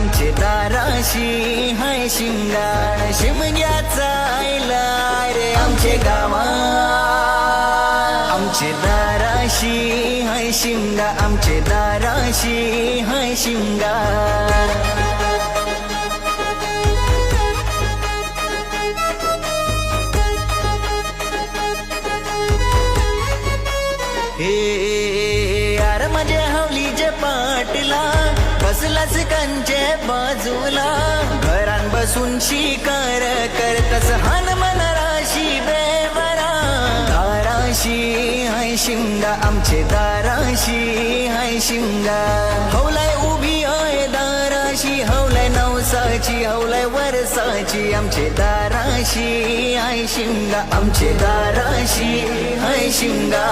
आमचे दाराशी हाय शिंगार शिमग्याचा आयला रे आमचे गावा आमचे दाराशी हाय शिंगा आमचे दाराशी हाय शिंगार हे यार माझ्या हवलीचे पाटला बसलास कंचे बाजूला घरान बसून शिकार करतस हान मन राशी बेवरा दाराशी हाय शिंगा आमचे दाराशी हाय शिंगा हवलाय उभी आहे दाराशी हवलाय नवसाची हवलाय वरसाची आमचे दाराशी हाय शिंगा आमचे दाराशी हाय शिंगा